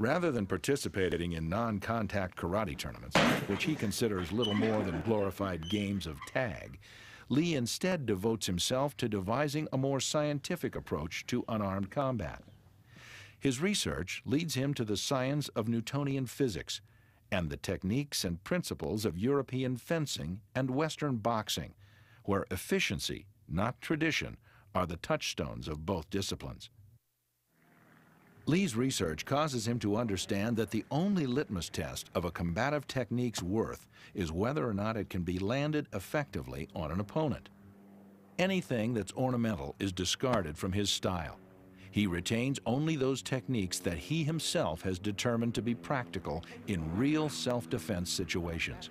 Rather than participating in non-contact karate tournaments, which he considers little more than glorified games of tag, Lee instead devotes himself to devising a more scientific approach to unarmed combat. His research leads him to the science of Newtonian physics and the techniques and principles of European fencing and Western boxing, where efficiency, not tradition, are the touchstones of both disciplines. Lee's research causes him to understand that the only litmus test of a combative technique's worth is whether or not it can be landed effectively on an opponent. Anything that's ornamental is discarded from his style. He retains only those techniques that he himself has determined to be practical in real self-defense situations.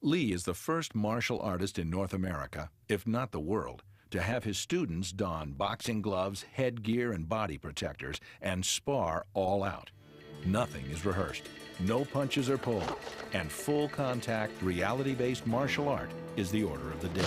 Lee is the first martial artist in North America, if not the world, to have his students don boxing gloves, headgear, and body protectors and spar all out. Nothing is rehearsed, no punches are pulled, and full contact, reality-based martial art is the order of the day.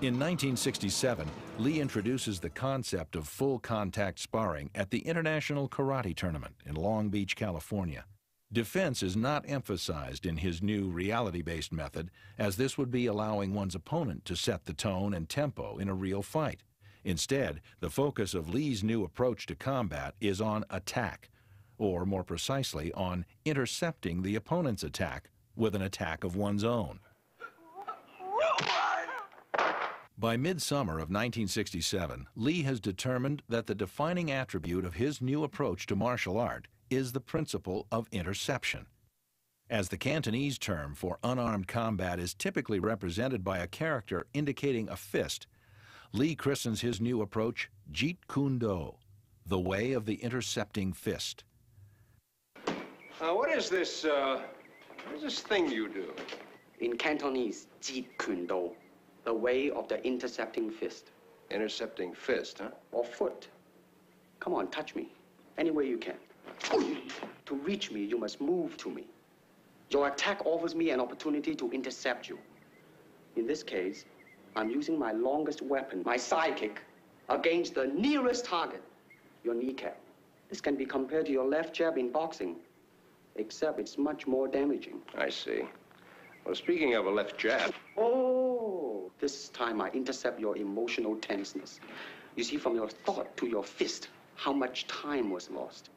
In 1967, Lee introduces the concept of full contact sparring at the International Karate Tournament in Long Beach, California. Defense is not emphasized in his new reality-based method, as this would be allowing one's opponent to set the tone and tempo in a real fight. Instead, the focus of Lee's new approach to combat is on attack, or more precisely, on intercepting the opponent's attack with an attack of one's own. By midsummer of 1967, Lee has determined that the defining attribute of his new approach to martial art is the principle of interception. As the Cantonese term for unarmed combat is typically represented by a character indicating a fist, Lee christens his new approach Jeet Kune Do, the way of the intercepting fist. What is this thing you do? In Cantonese, Jeet Kune Do, the way of the intercepting fist. Intercepting fist, huh? Or foot. Come on, touch me, any way you can. To reach me, you must move to me. Your attack offers me an opportunity to intercept you. In this case, I'm using my longest weapon, my sidekick, against the nearest target, your kneecap. This can be compared to your left jab in boxing, except it's much more damaging. I see. Well, speaking of a left jab... Oh, this time I intercept your emotional tenseness. You see, from your thought to your fist, how much time was lost.